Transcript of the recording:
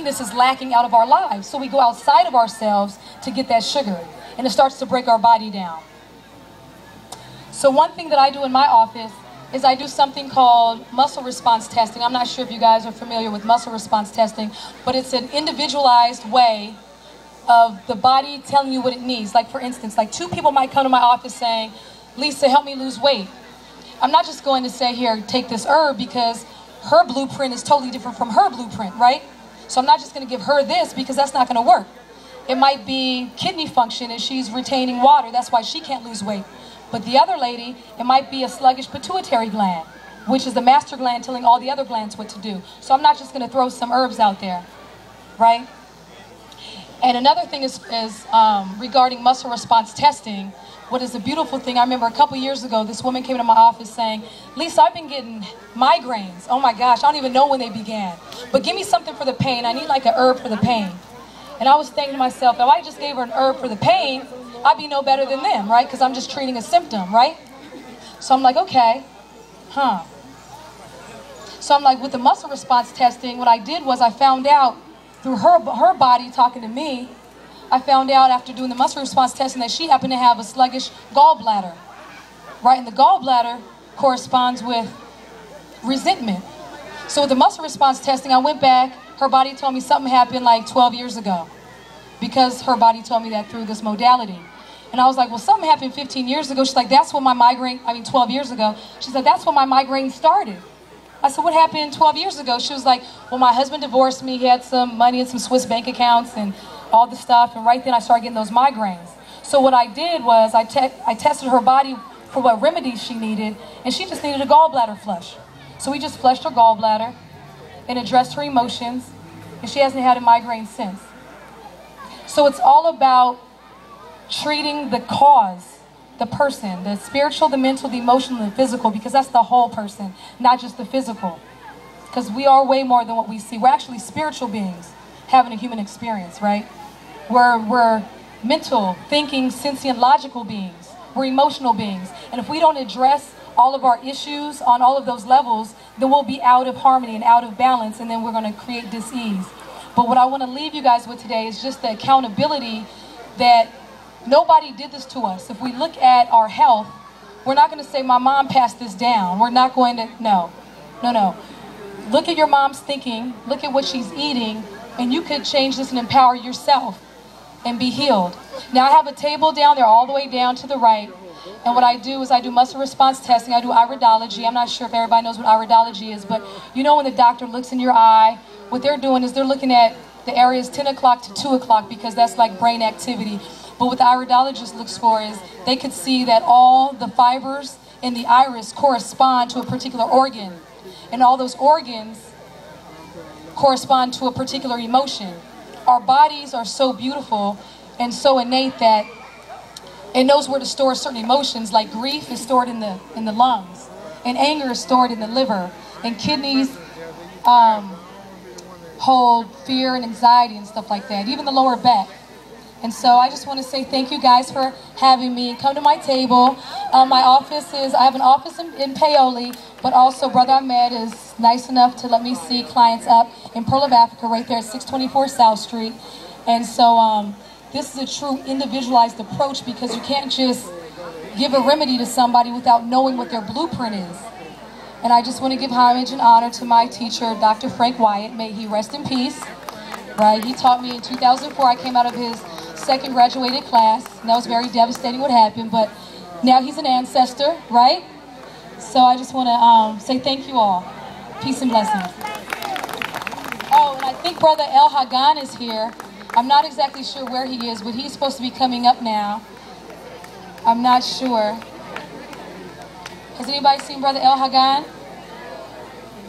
sweetness is lacking out of our lives. So we go outside of ourselves to get that sugar, and it starts to break our body down. So one thing that I do in my office is I do something called muscle response testing. I'm not sure if you guys are familiar with muscle response testing, but it's an individualized way of the body telling you what it needs. Like for instance, like 2 people might come to my office saying, Lisa, help me lose weight. I'm not just going to say, here, take this herb, because her blueprint is totally different from her blueprint, right? So I'm not just going to give her this, because that's not going to work. It might be kidney function and she's retaining water. That's why she can't lose weight. But the other lady, it might be a sluggish pituitary gland, which is the master gland telling all the other glands what to do. So I'm not just going to throw some herbs out there, right? And another thing is regarding muscle response testing. What is a beautiful thing, I remember a couple years ago, this woman came to my office saying, Lisa, I've been getting migraines. Oh my gosh, I don't even know when they began. But give me something for the pain. I need like an herb for the pain. And I was thinking to myself, if I just gave her an herb for the pain, I'd be no better than them, right? Because I'm just treating a symptom, right? So I'm like, okay, So I'm like, with the muscle response testing, what I did was I found out through her body talking to me, I found out after doing the muscle response testing that she happened to have a sluggish gallbladder, right? And the gallbladder corresponds with resentment. So with the muscle response testing, I went back, her body told me something happened like 12 years ago, because her body told me that through this modality. And I was like, well, something happened 15 years ago. She's like, that's when my migraine, 12 years ago. She said, that's when my migraine started. I said, what happened 12 years ago? She was like, well, my husband divorced me. He had some money in some Swiss bank accounts and all this stuff. And right then I started getting those migraines. So what I did was I tested her body for what remedies she needed. And she just needed a gallbladder flush. So we just flushed her gallbladder and addressed her emotions. And she hasn't had a migraine since. So it's all about treating the cause, the person, the spiritual, the mental, the emotional, and the physical, because that's the whole person, not just the physical. Because we are way more than what we see. We're actually spiritual beings having a human experience, right? We're mental, thinking, sentient, logical beings. We're emotional beings. And if we don't address all of our issues on all of those levels, then we'll be out of harmony and out of balance, and then we're going to create dis-ease. But what I want to leave you guys with today is just the accountability that nobody did this to us. If we look at our health, we're not going to say, my mom passed this down. We're not going to, no. Look at your mom's thinking, look at what she's eating, and you could change this and empower yourself and be healed. Now I have a table down there all the way down to the right, and what I do is I do muscle response testing. I do iridology. I'm not sure if everybody knows what iridology is, but you know when the doctor looks in your eye, what they're doing is they're looking at the areas 10 o'clock to 2 o'clock because that's like brain activity. But what the iridologist looks for is they could see that all the fibers in the iris correspond to a particular organ. And all those organs correspond to a particular emotion. Our bodies are so beautiful and so innate that it knows where to store certain emotions. Like grief is stored in the lungs, and anger is stored in the liver, and kidneys hold fear and anxiety and stuff like that, even the lower back. And so I just want to say thank you guys for having me. Come to my table. My office is, I have an office in Paoli, but also Brother Ahmed is nice enough to let me see clients up in Pearl of Africa right there at 624 South Street. And so this is a true individualized approach, because you can't just give a remedy to somebody without knowing what their blueprint is. And I just want to give homage and honor to my teacher, Dr. Frank Wyatt. May he rest in peace. Right? He taught me in 2004. I came out of his second graduated class. And that was very devastating what happened, but now he's an ancestor, right? So I just want to say thank you all. Peace and blessings. Oh, and I think Brother El Hagan is here. I'm not exactly sure where he is, but he's supposed to be coming up now. I'm not sure. Has anybody seen Brother El Hagan?